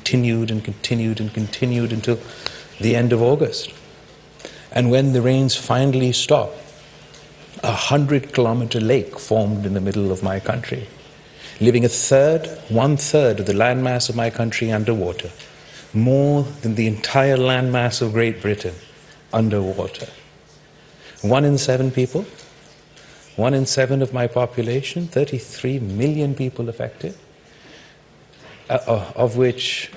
continued and continued and continued until the end of August. And when the rains finally stopped, a 100-kilometer lake formed in the middle of my country, leaving one-third of the landmass of my country underwater, more than the entire landmass of Great Britain underwater. 1 in 7 people, 1 in 7 of my population, 33 million people affected, of which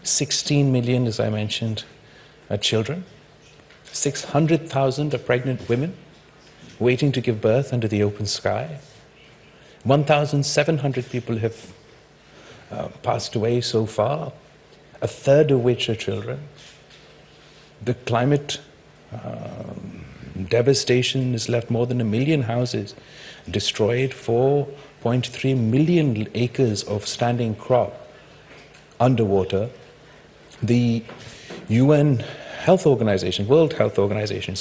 16 million, as I mentioned, are children. 600,000 are pregnant women waiting to give birth under the open sky. 1,700 people have passed away so far, a third of which are children. The climate devastation has left more than 1 million houses destroyed, 4.3 million acres of standing crop underwater. The UN World Health Organization,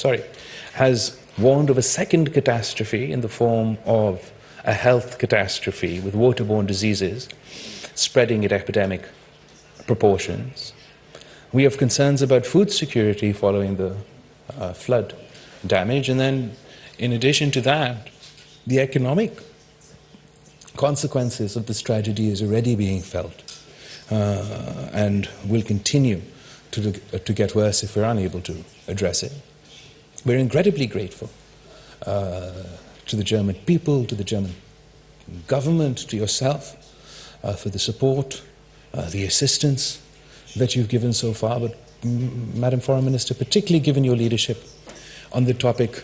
has warned of a second catastrophe in the form of a health catastrophe with waterborne diseases spreading at epidemic proportions. We have concerns about food security following the flood damage, and then in addition to that, the economic consequences of this tragedy is already being felt and will continue to get worse if we're unable to address it. We're incredibly grateful to the German people, to the German government, to yourself for the support, the assistance that you've given so far, but Madam Foreign Minister, particularly given your leadership on the topic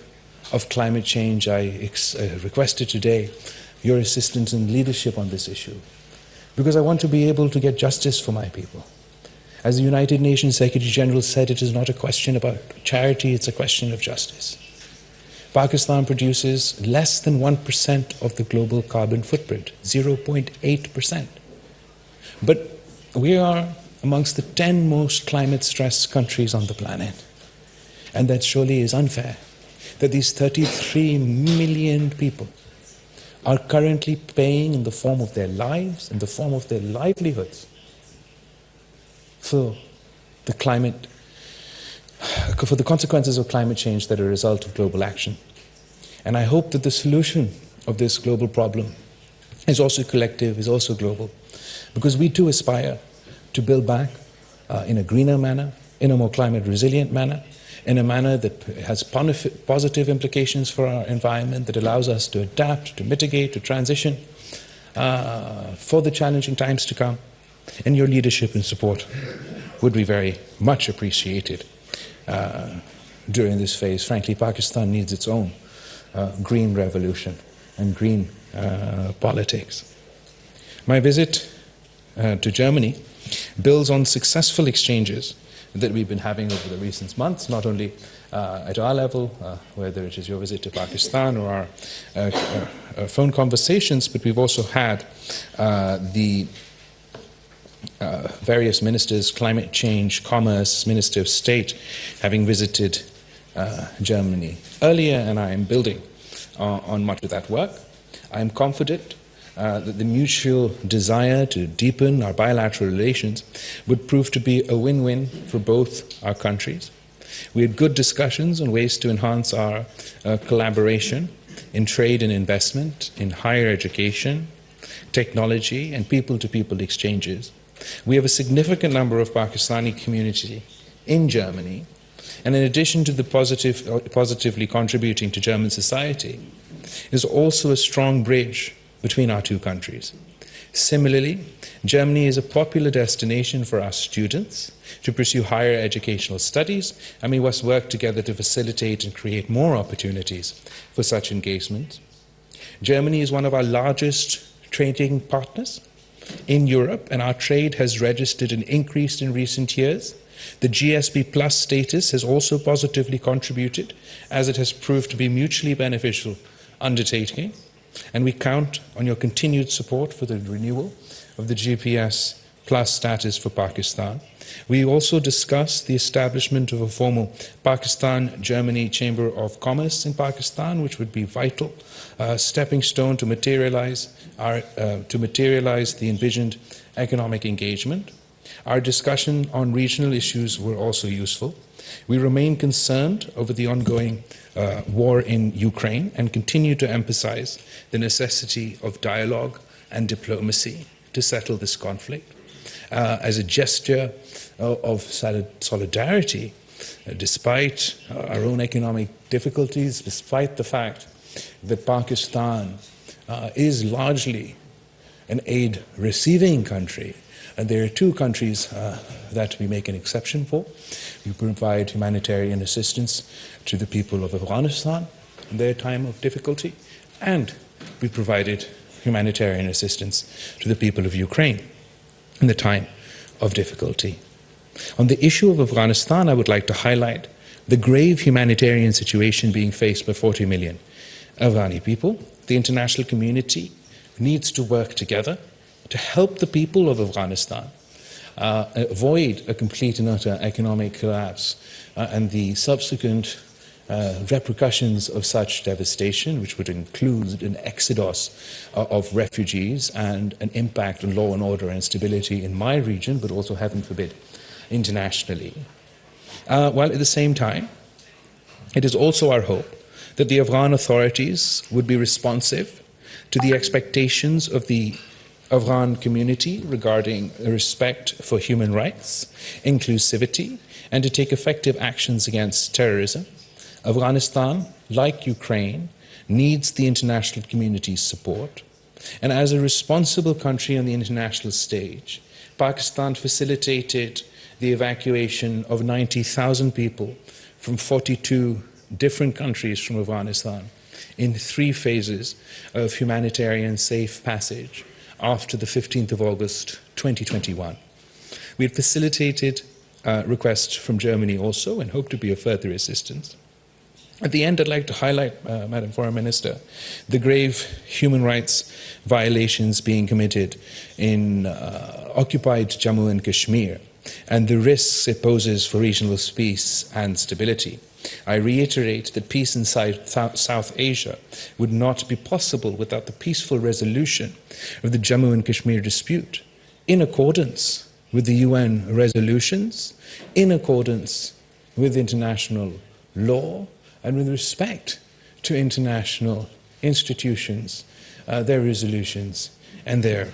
of climate change, I requested today your assistance and leadership on this issue, because I want to be able to get justice for my people. As the United Nations Secretary General said, it is not a question about charity, it's a question of justice. Pakistan produces less than 1% of the global carbon footprint, 0.8%. But we are amongst the 10 most climate-stressed countries on the planet. And that surely is unfair, that these 33 million people are currently paying in the form of their lives, in the form of their livelihoods, for the consequences of climate change that are a result of global action. And I hope that the solution of this global problem is also collective, is also global, because we too aspire to build back in a greener manner, in a more climate resilient manner, in a manner that has positive implications for our environment, that allows us to adapt, to mitigate, to transition for the challenging times to come. And your leadership and support would be very much appreciated during this phase. Frankly, Pakistan needs its own green revolution and green politics. My visit to Germany builds on successful exchanges that we've been having over the recent months, not only at our level, whether it is your visit to Pakistan or our phone conversations, but we've also had the various ministers, climate change, commerce, Minister of State, having visited Germany earlier, and I am building on much of that work. I am confident that the mutual desire to deepen our bilateral relations would prove to be a win-win for both our countries. We had good discussions on ways to enhance our collaboration in trade and investment, in higher education, technology, and people-to-people exchanges. We have a significant number of Pakistani community in Germany, and in addition to the positively contributing to German society, is also a strong bridge between our two countries. Similarly, Germany is a popular destination for our students to pursue higher educational studies, and we must work together to facilitate and create more opportunities for such engagement. Germany is one of our largest trading partners in Europe, and our trade has registered an increase in recent years. The GSP Plus status has also positively contributed, as it has proved to be mutually beneficial undertaking, and we count on your continued support for the renewal of the GPS Plus status for Pakistan. We also discussed the establishment of a formal Pakistan-Germany Chamber of Commerce in Pakistan, which would be vital stepping stone to materialize the envisioned economic engagement. Our discussion on regional issues were also useful. We remain concerned over the ongoing war in Ukraine and continue to emphasize the necessity of dialogue and diplomacy to settle this conflict. As a gesture of solidarity, despite our own economic difficulties, despite the fact that Pakistan is largely an aid-receiving country, and there are two countries that we make an exception for. We provide humanitarian assistance to the people of Afghanistan in their time of difficulty, and we provided humanitarian assistance to the people of Ukraine in the time of difficulty. On the issue of Afghanistan, I would like to highlight the grave humanitarian situation being faced by 40 million Afghani people. The international community needs to work together to help the people of Afghanistan avoid a complete and utter economic collapse and the subsequent repercussions of such devastation, which would include an exodus of refugees and an impact on law and order and stability in my region, but also, heaven forbid, internationally. While at the same time, it is also our hope that the Afghan authorities would be responsive to the expectations of the Afghan community regarding respect for human rights, inclusivity, and to take effective actions against terrorism. Afghanistan, like Ukraine, needs the international community's support. And as a responsible country on the international stage, Pakistan facilitated the evacuation of 90,000 people from 42 different countries from Afghanistan in 3 phases of humanitarian safe passage after the 15th of August 2021. We had facilitated requests from Germany also and hope to be of further assistance. At the end, I'd like to highlight, Madam Foreign Minister, the grave human rights violations being committed in occupied Jammu and Kashmir and the risks it poses for regional peace and stability. I reiterate that peace in South Asia would not be possible without the peaceful resolution of the Jammu and Kashmir dispute, in accordance with the UN resolutions, in accordance with international law, and with respect to international institutions, their resolutions and their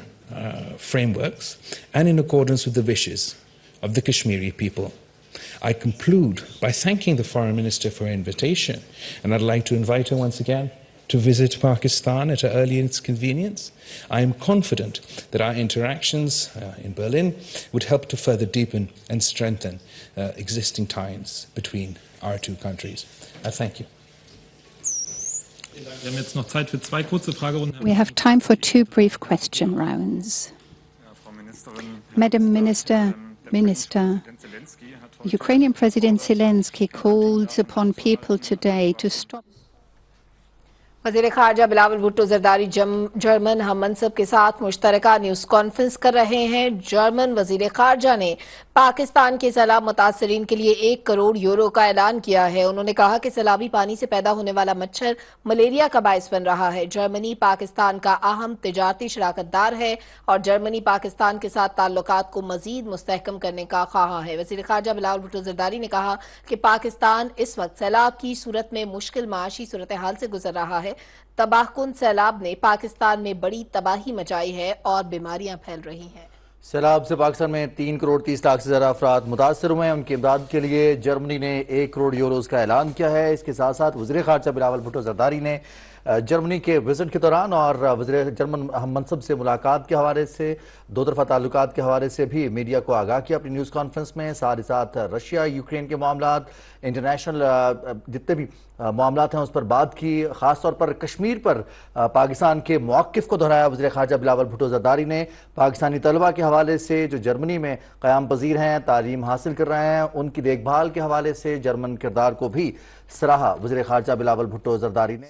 frameworks, and in accordance with the wishes of the Kashmiri people. I conclude by thanking the Foreign Minister for her invitation, and I'd like to invite her once again to visit Pakistan at her earliest convenience. I am confident that our interactions in Berlin would help to further deepen and strengthen existing ties between our two countries. I thank you. We have time for 2 brief question rounds. Madam Minister, Ukrainian President Zelensky called upon people today to stop. वज़ीर ख़ारजा Bilawal Bhutto Zardari German हम मनसब के साथ मुश्तरका news conference कर रहे हैं। German वज़ीर ख़ारजा ने पाकिस्तान के सैलाब मुतासरीन के लिए 1 करोड़ यूरो का ऐलान किया है। उन्होंने कहा कि सैलाबी पानी से पैदा होने वाला मच्छर मलेरिया का बायस बन रहा है। जर्मनी पाकिस्तान का अहम तिजारती शराकतदार है और जर्मनी पाकिस्तान के साथ ताल्लुकात को मजीद मुस्तहकम करने का ख्वाह है। वज़ीर ख़ारजा बिलावल भुट्टो ज़रदारी ने कहा कि पाकिस्तान इस वक्त सैलाब की सूरत में मुश्किल माशी सूरत हाल से गुजर रहा है। तबाहकुन सैलाब ने पाकिस्तान में बड़ी तबाही मचाई है और बीमारियां फैल रही हैं। सैलाब से पाकिस्तान में 3 करोड़ 30 लाख से ज़्यादा अफराद मुतासर हुए हैं। उनकी इमदाद के लिए जर्मनी ने 1 करोड़ यूरोज़ का ऐलान किया है। इसके साथ साथ वज़ीर ख़ारजा बिलावल भुट्टो ज़रदारी ने जर्मनी के विजिट के दौरान और वज़ीर जर्मन हम मनसब से मुलाकात के हवाले से, 2 तरफ़ा ताल्लुकात के हवाले से भी मीडिया को आगाह किया अपनी न्यूज़ कॉन्फ्रेंस में। साथ ही साथ रशिया यूक्रेन के मामलात, इंटरनेशनल जितने भी मामलात हैं उस पर बात की। ख़ास तौर पर कश्मीर पर पाकिस्तान के मौक़िफ़ को दोहराया वज़ीर ख़ारजा बिलावल भुट्टो ज़रदारी ने। पाकिस्तानी तलबा के हवाले से जो जर्मनी में क़याम पज़ीर हैं, तालीम हासिल कर रहे हैं, उनकी देखभाल के हवाले से जर्मन किरदार को भी सराहा वज़ीर ख़ारजा बिलावल भुट्टो ज़रदारी ने।